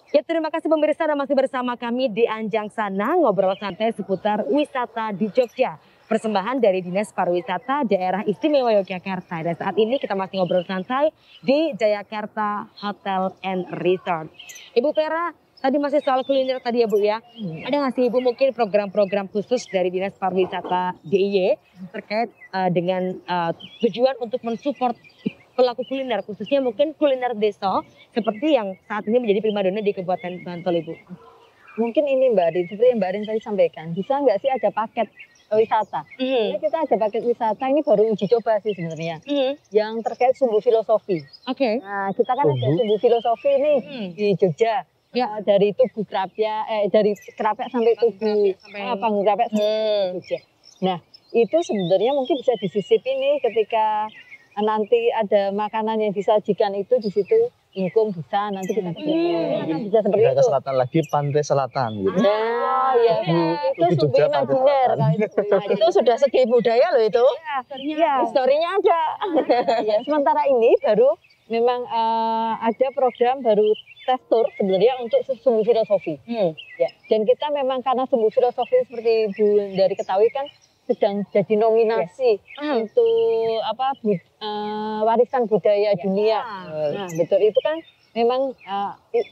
Ya, terima kasih pemirsa dan masih bersama kami di Anjang Sana, ngobrol santai seputar wisata di Jogja. Persembahan dari Dinas Pariwisata Daerah Istimewa Yogyakarta. Dan saat ini kita masih ngobrol santai di Jayakarta Hotel and Resort. Ibu Vera, tadi masih soal kuliner tadi ya Bu ya. Ada nggak sih Ibu mungkin program-program khusus dari Dinas Pariwisata DIY terkait dengan tujuan untuk mensupport pelaku kuliner, khususnya mungkin kuliner desa seperti yang saat ini menjadi primadona di Kabupaten Bantul, Ibu? Mungkin ini Mbak Rin, seperti yang Mbak Rin tadi sampaikan, bisa nggak sih ada paket wisata? Ini kita ada paket wisata, ini baru uji coba sih sebenarnya, yang terkait sumbu filosofi. Oke. Nah, kita kan ada sumbu filosofi nih di Jogja. Ya. Dari Tugu Krapyak, dari Krapyak sampai Tugu Panggung Krapyak sampai Jogja. Nah, itu sebenarnya mungkin bisa disisipi nih ketika nanti ada makanan yang disajikan itu di situ, ingkung bisa, nanti kita bisa seperti itu. Ke selatan lagi, pantai selatan gitu. Nah, ya, itu sumbu imajiner. Itu sudah segi budaya loh itu. Ya, historinya ada. Ya, sementara ini baru memang ada program baru tes tour sebenarnya untuk sumbu filosofi. Ya, dan kita memang karena sumbu filosofi seperti Bu dari ketahui kan sedang jadi nominasi untuk warisan budaya dunia. Nah, betul itu kan memang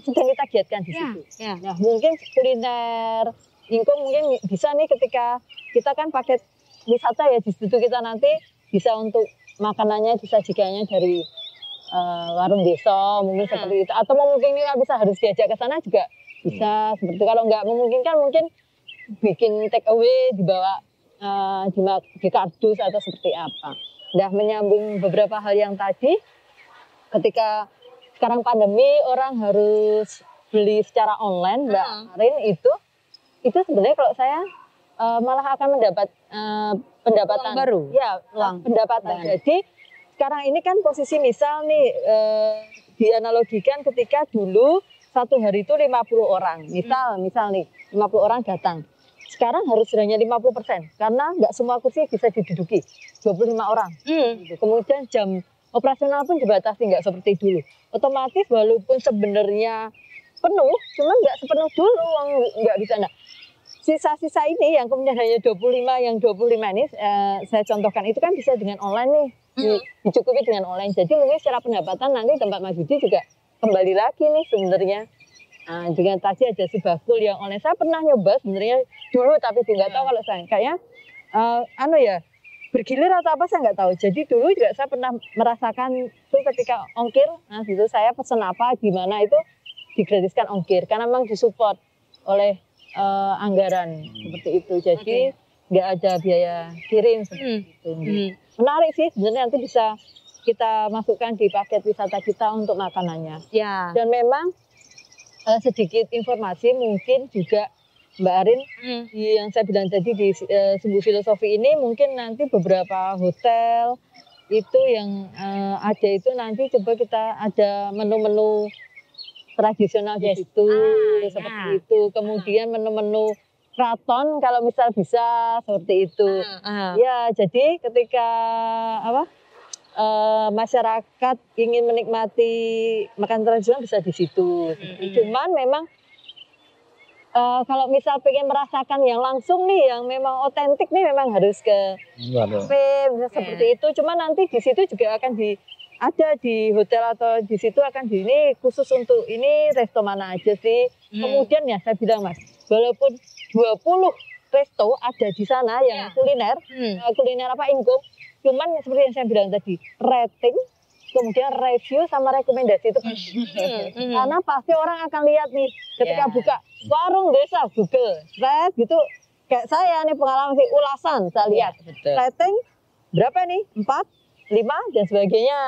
sedang kita giatkan di situ. Nah, mungkin kuliner ingkung mungkin bisa nih ketika kita kan paket wisata ya di situ kita nanti bisa untuk makanannya disajikannya dari warung desa mungkin seperti itu. Atau mungkin ini bisa harus diajak ke sana juga bisa seperti itu. Kalau nggak memungkinkan mungkin bikin take away dibawa di kardus atau seperti apa. Nah, menyambung beberapa hal yang tadi, ketika sekarang pandemi orang harus beli secara online, Mbak Rin, itu sebenarnya kalau saya malah akan mendapat pendapatan baru. Ya, pendapatan. Jadi sekarang ini kan posisi misal nih dianalogikan ketika dulu satu hari itu 50 orang, misal nih 50 orang datang. Sekarang harus hanya 50% karena nggak semua kursi bisa diduduki, 25 orang. Kemudian jam operasional pun dibatasi, nggak seperti dulu. Otomatis walaupun sebenarnya penuh, cuma nggak sepenuh dulu, nggak bisa. Nah, sisa-sisa ini yang kemudian hanya 25, yang 25 ini saya contohkan itu kan bisa dengan online nih, dicukupi dengan online. Jadi mungkin secara pendapatan nanti tempat Mas Budi juga kembali lagi nih sebenarnya. Nah, dengan tadi ada si bakul yang online, saya pernah nyoba sebenarnya dulu tapi nggak tahu kalau saya kayaknya bergilir atau apa saya nggak tahu. Jadi dulu juga saya pernah merasakan itu ketika ongkir, nah situ saya pesen apa gimana itu digratiskan ongkir karena memang disupport oleh anggaran seperti itu. Jadi nggak ada biaya kirim seperti itu. Menarik sih sebenarnya, nanti bisa kita masukkan di paket wisata kita untuk makanannya. Ya. Dan memang sedikit informasi mungkin juga Mbak Arin yang saya bilang tadi di sumbu filosofi ini mungkin nanti beberapa hotel itu yang ada itu nanti coba kita ada menu-menu tradisional di situ seperti itu. Kemudian menu-menu keraton kalau misal bisa seperti itu. Ya, jadi ketika masyarakat ingin menikmati makan tradisional bisa di situ. Cuman memang kalau misal pengen merasakan yang langsung nih, yang memang otentik nih, memang harus ke kafe seperti itu. Cuman nanti di situ juga akan ada di hotel atau di situ akan ini khusus untuk ini resto mana aja sih. Kemudian ya saya bilang Mas, walaupun 20 resto ada di sana yang kuliner apa ingkung. Cuman seperti yang saya bilang tadi, rating, kemudian review sama rekomendasi itu karena pasti orang akan lihat nih ketika buka warung desa Google, gitu kayak saya nih pengalaman sih ulasan saya lihat rating berapa nih 4, 5 dan sebagainya.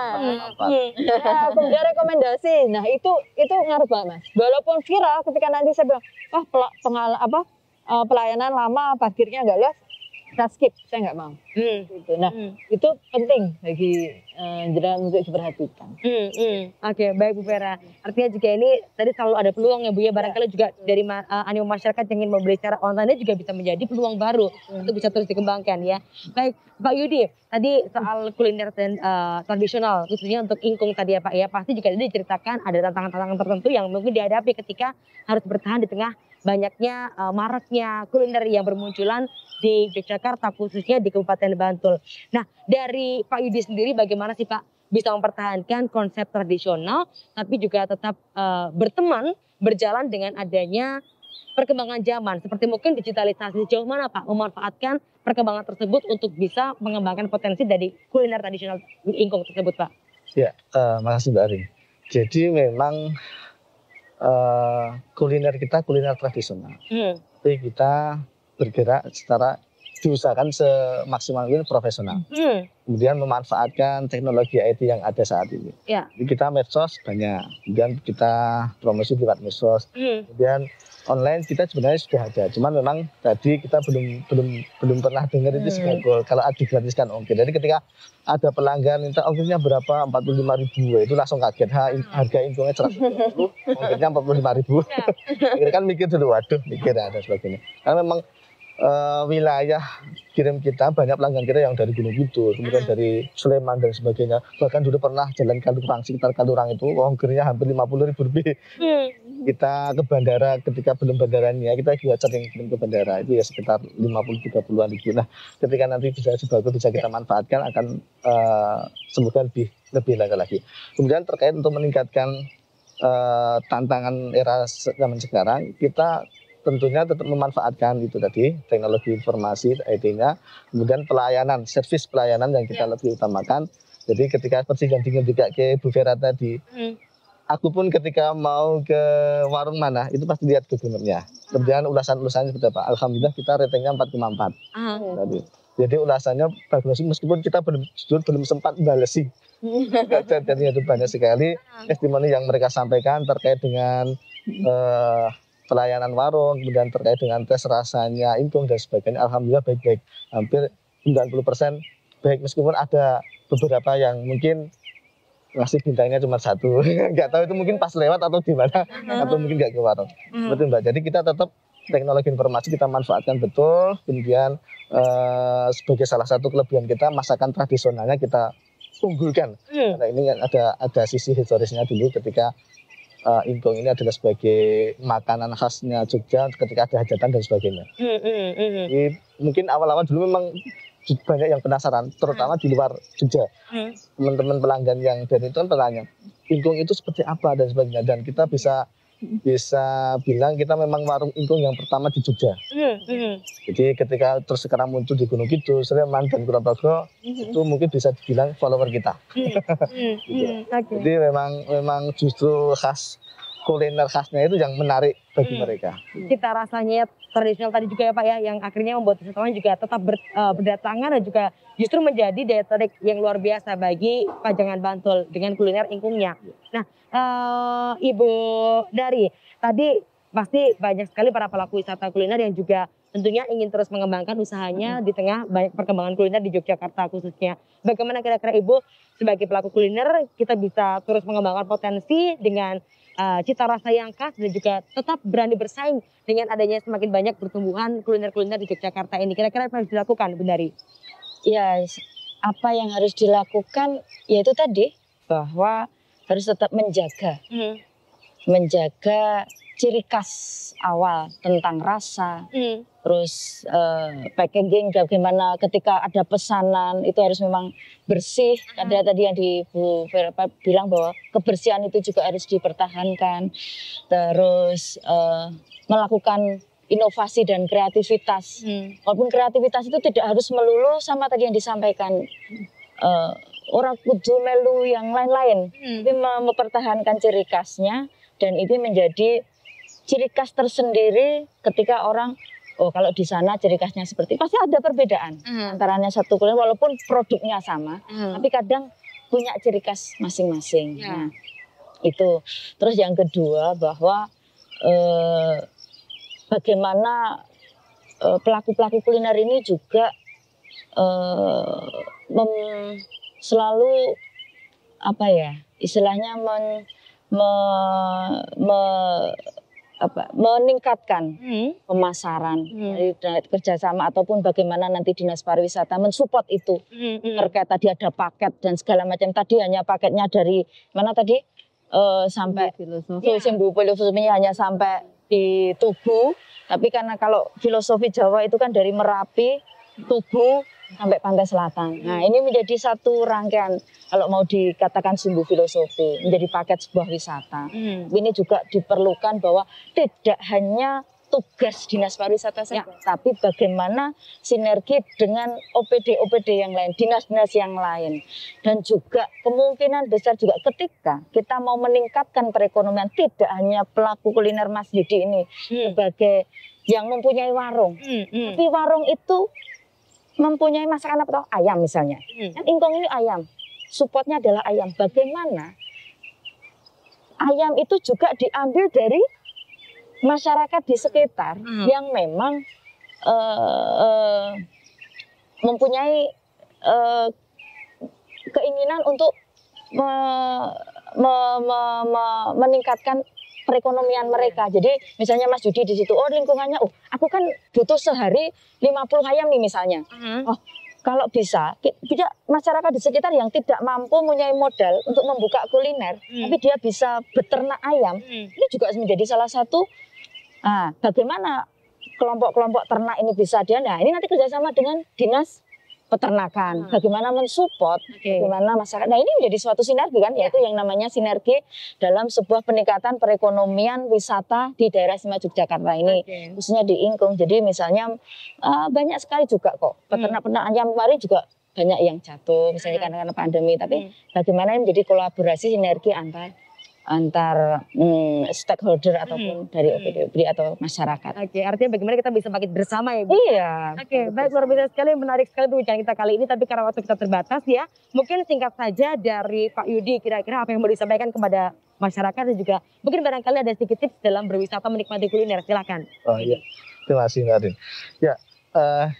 Kemudian rekomendasi, nah itu ngaruh banget Mas. Walaupun viral ketika nanti saya bilang, pelayanan lama, parkirnya nggak luas. Saya skip, saya nggak mau. Gitu. Nah, itu penting bagi jenengan untuk diperhatikan. Oke, baik Bu Vera. Artinya juga ini tadi selalu ada peluang ya Bu ya. Barangkali juga dari animo masyarakat yang ingin membeli secara online juga bisa menjadi peluang baru untuk bisa terus dikembangkan ya. Baik, Pak Yudi, tadi soal kuliner dan tradisional khususnya untuk ingkung tadi ya Pak ya. Pasti juga tadi diceritakan ada tantangan-tantangan tertentu yang mungkin dihadapi ketika harus bertahan di tengah banyaknya maraknya kuliner yang bermunculan di Yogyakarta khususnya di Kabupaten Bantul. Nah, dari Pak Yudi sendiri bagaimana sih Pak bisa mempertahankan konsep tradisional tapi juga tetap berteman berjalan dengan adanya perkembangan zaman seperti mungkin digitalisasi, sejauh mana Pak memanfaatkan perkembangan tersebut untuk bisa mengembangkan potensi dari kuliner tradisional ingkung tersebut Pak? Ya, makasih Mbak Arin. Jadi memang kuliner kita kuliner tradisional. Tapi kita bergerak secara diusahakan semaksimal mungkin profesional. Kemudian memanfaatkan teknologi IT yang ada saat ini. Jadi kita medsos banyak, kemudian kita promosi lewat medsos. Kemudian online kita sebenarnya sudah ada, cuman memang tadi kita belum pernah dengar itu sebagai kalau digratiskan ongkir. Jadi ketika ada pelanggan minta ongkirnya berapa 45.000, itu langsung kaget. Harga ingkungnya 120, ongkirnya 45.000. Akhirnya kan mikir dulu, waduh, mikir ada sebagainya. Karena memang wilayah kirim kita banyak pelanggan kita yang dari Gunung Kidul, kemudian dari Sleman dan sebagainya. Bahkan dulu pernah jalan Kalurang, sekitar Kalurang itu ongkirnya hampir 50.000 lebih. Kita ke bandara ketika belum bandaranya, kita juga sering kirim ke bandara itu ya sekitar 50-30-an ribu. Nah, ketika nanti bisa sebagus bisa kita manfaatkan akan semoga lebih lagi. Kemudian terkait untuk meningkatkan tantangan era zaman sekarang, kita tentunya tetap memanfaatkan itu tadi teknologi informasi IT-nya, kemudian pelayanan, servis pelayanan yang kita lebih utamakan. Jadi ketika seperti yang juga ke Bu Vera tadi, aku pun ketika mau ke warung mana itu pasti lihat Google-nya. Kemudian ulasan-ulasannya seperti apa? Alhamdulillah kita ratingnya 4,4. Jadi ulasannya bagus meskipun kita belum sempat balesi. Jadi itu banyak sekali testimoni yang mereka sampaikan terkait dengan pelayanan warung, kemudian terkait dengan tes rasanya ingkung dan sebagainya. Alhamdulillah baik-baik, hampir 90% baik, meskipun ada beberapa yang mungkin ngasih bintangnya cuma 1. Nggak tahu itu mungkin pas lewat atau di mana, atau mungkin nggak ke warung. Betul Mbak. Jadi kita tetap teknologi informasi kita manfaatkan betul, kemudian sebagai salah satu kelebihan kita masakan tradisionalnya kita unggulkan. Karena ini ada sisi historisnya dulu ketika ingkung ini adalah sebagai makanan khasnya Jogja ketika ada hajatan dan sebagainya. Jadi, mungkin awal-awal dulu memang banyak yang penasaran, terutama di luar Jogja. Teman-teman pelanggan yang dari itu kan bertanya, ingkung itu seperti apa dan sebagainya. Dan kita bisa bilang kita memang warung ingkung yang pertama di Jogja. Jadi ketika terus sekarang muncul di Gunung Kidul, Sleman dan Kulon Progo, itu mungkin bisa dibilang follower kita. Jadi memang justru kuliner khasnya itu yang menarik bagi mereka. Cita rasanya tradisional tadi juga ya Pak ya, yang akhirnya membuat wisatawan juga tetap berdatangan dan juga justru menjadi daya tarik yang luar biasa bagi Pajangan Bantul dengan kuliner ingkungnya. Nah, Ibu Dari, tadi pasti banyak sekali para pelaku wisata kuliner yang juga tentunya ingin terus mengembangkan usahanya di tengah banyak perkembangan kuliner di Yogyakarta khususnya. Bagaimana kira-kira Ibu sebagai pelaku kuliner kita bisa terus mengembangkan potensi dengan cita rasa yang khas dan juga tetap berani bersaing dengan adanya semakin banyak pertumbuhan kuliner-kuliner di Yogyakarta ini. Kira-kira apa yang harus dilakukan Bu Dari? Ya, apa yang harus dilakukan yaitu tadi bahwa harus tetap menjaga ciri khas awal tentang rasa, terus packaging bagaimana ketika ada pesanan itu harus memang bersih. Ada tadi yang di Bu Vera bilang bahwa kebersihan itu juga harus dipertahankan. Terus melakukan inovasi dan kreativitas. Walaupun kreativitas itu tidak harus melulu sama tadi yang disampaikan. Orang kudu melu yang lain-lain, tapi mempertahankan ciri khasnya, dan ini menjadi ciri khas tersendiri ketika orang, oh kalau di sana ciri khasnya seperti, pasti ada perbedaan antaranya satu kuliner walaupun produknya sama, tapi kadang punya ciri khas masing-masing. Nah, itu. Terus yang kedua bahwa bagaimana pelaku-pelaku kuliner ini juga selalu apa ya istilahnya meningkatkan pemasaran dari kerjasama ataupun bagaimana nanti dinas pariwisata mensupport itu terkait tadi ada paket dan segala macam. Tadi hanya paketnya dari mana tadi sampai filosofinya hanya sampai di Tugu, tapi karena kalau filosofi Jawa itu kan dari Merapi, Tugu sampai Pantai Selatan. Nah, ini menjadi satu rangkaian kalau mau dikatakan sumbu filosofi, menjadi paket sebuah wisata. Ini juga diperlukan bahwa tidak hanya tugas dinas pariwisata saja, tapi bagaimana sinergi dengan OPD-OPD yang lain, dinas-dinas yang lain. Dan juga kemungkinan besar juga ketika kita mau meningkatkan perekonomian, tidak hanya pelaku kuliner Mas Yudi ini sebagai yang mempunyai warung, tapi warung itu mempunyai masakan apa toh? Ayam misalnya. Ingkong ini ayam, supportnya adalah ayam. Bagaimana ayam itu juga diambil dari masyarakat di sekitar yang memang mempunyai keinginan untuk meningkatkan perekonomian mereka. Jadi misalnya Mas Yudi di situ, lingkungannya, aku kan butuh sehari 50 ayam nih misalnya. Kalau bisa, tidak masyarakat di sekitar yang tidak mampu mempunyai modal untuk membuka kuliner, tapi dia bisa beternak ayam, ini juga menjadi salah satu. Nah, bagaimana kelompok-kelompok ternak ini bisa nah ini nanti kerjasama dengan dinas peternakan, bagaimana mensupport, bagaimana masyarakat. Nah ini menjadi suatu sinergi kan, yaitu yang namanya sinergi dalam sebuah peningkatan perekonomian wisata di daerah Istimewa Yogyakarta ini, khususnya di Ingkung. Jadi misalnya banyak sekali juga kok peternak-peternak ayam kemarin juga banyak yang jatuh, misalnya karena pandemi. Tapi bagaimana menjadi kolaborasi sinergi antar stakeholder ataupun dari OPD atau masyarakat. Artinya bagaimana kita bisa bangkit bersama ya Bu? Iya. Baik, luar biasa sekali, menarik sekali perbincangan kita kali ini, tapi karena waktu kita terbatas ya, mungkin singkat saja dari Pak Yudi, kira-kira apa yang mau disampaikan kepada masyarakat dan juga mungkin barangkali ada sedikit tips dalam berwisata menikmati kuliner, silakan. Iya, terima kasih Mbak Arin. Ya,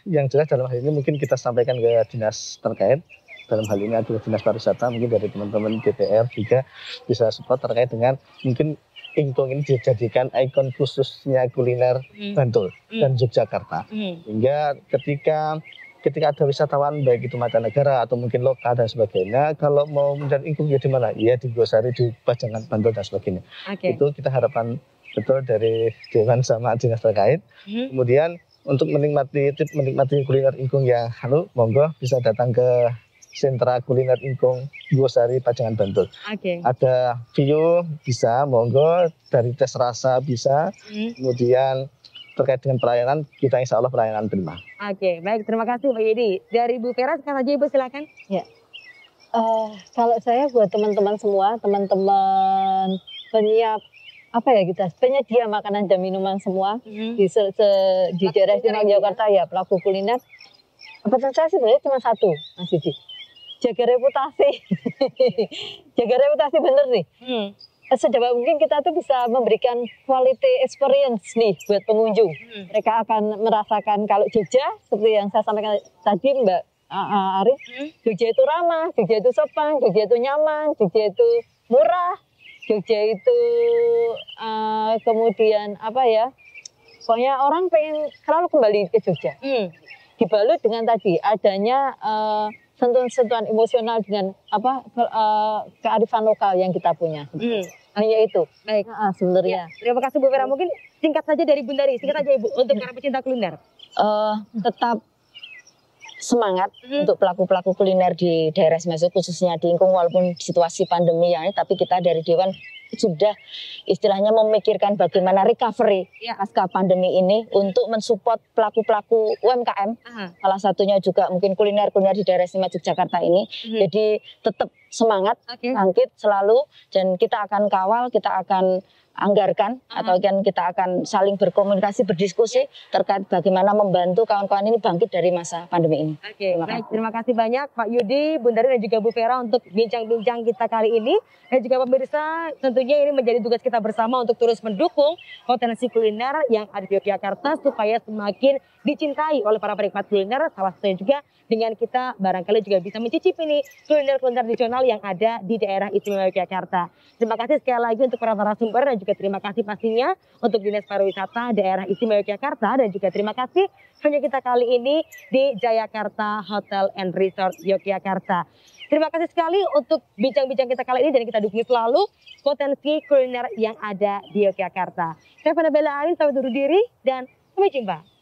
yang jelas dalam hal ini mungkin kita sampaikan ke dinas terkait. Dalam hal ini adalah dinas pariwisata, mungkin dari teman-teman DPR juga bisa support terkait dengan mungkin Ingkung ini dijadikan ikon khususnya kuliner Bantul dan Yogyakarta. Hingga ketika ada wisatawan baik itu mancanegara atau mungkin lokal dan sebagainya, kalau mau mencari Ingkung ya di mana? Ya di Gosari, di Pajangan, Bantul dan sebagainya. Itu kita harapkan betul dari Dewan sama dinas terkait. Kemudian untuk menikmati kuliner Ingkung yang monggo bisa datang ke sentra kuliner Ingkung Gosari Pajangan Bantul. Ada view bisa, monggo, dari tes rasa bisa. Kemudian terkait dengan pelayanan, kita insya Allah pelayanan prima. Baik, terima kasih Pak Yudi. Dari Bu Vera sekarang aja Ibu, silakan. Ya. Kalau saya buat teman-teman semua, teman-teman penyiap penyedia makanan dan minuman semua di daerah Istimewa Yogyakarta ya, pelaku kuliner. Pesan saya sebenarnya cuma satu, Mas Yudi. Jaga reputasi, jaga reputasi bener nih. Sedapat mungkin kita tuh bisa memberikan quality experience nih buat pengunjung. Mereka akan merasakan kalau Jogja seperti yang saya sampaikan tadi Mbak Arif, Jogja itu ramah, Jogja itu sopan, Jogja itu nyaman, Jogja itu murah, Jogja itu kemudian pokoknya orang pengen selalu kembali ke Jogja. Dibalut dengan tadi adanya sentuhan-sentuhan emosional dengan kearifan lokal yang kita punya. Hanya itu. Baik. Sebenarnya. Terima kasih Bu Vera. Mungkin singkat saja dari Bundari, singkat saja Ibu untuk para pecinta kuliner. Tetap semangat untuk pelaku-pelaku kuliner di daerah Istimewa khususnya di Ingkung, walaupun situasi pandemi ya, tapi kita dari Dewan sudah istilahnya memikirkan bagaimana recovery pasca pandemi ini untuk mensupport pelaku-pelaku UMKM. Salah satunya juga mungkin kuliner di daerah Istimewa Yogyakarta ini. Jadi tetap semangat, bangkit selalu, dan kita akan kawal, kita akan anggarkan atau kita akan saling berkomunikasi, berdiskusi terkait bagaimana membantu kawan-kawan ini bangkit dari masa pandemi ini. Terima kasih banyak Pak Yudi, Bundari dan juga Bu Vera untuk bincang-bincang kita kali ini. Dan juga pemirsa tentunya tentunya ini menjadi tugas kita bersama untuk terus mendukung potensi kuliner yang ada di Yogyakarta supaya semakin dicintai oleh para penikmat kuliner. Salah satunya juga dengan kita barangkali juga bisa mencicipi nih kuliner-kuliner tradisional yang ada di daerah istimewa Yogyakarta. Terima kasih sekali lagi untuk para narasumber dan juga terima kasih pastinya untuk Dinas Pariwisata Daerah Istimewa Yogyakarta dan juga terima kasih hanya kita kali ini di Jayakarta Hotel and Resort Yogyakarta. Terima kasih sekali untuk bincang-bincang kita kali ini dan kita dukung selalu potensi kuliner yang ada di Yogyakarta. Saya Vanabella Ain, sampai undur diri dan sampai jumpa.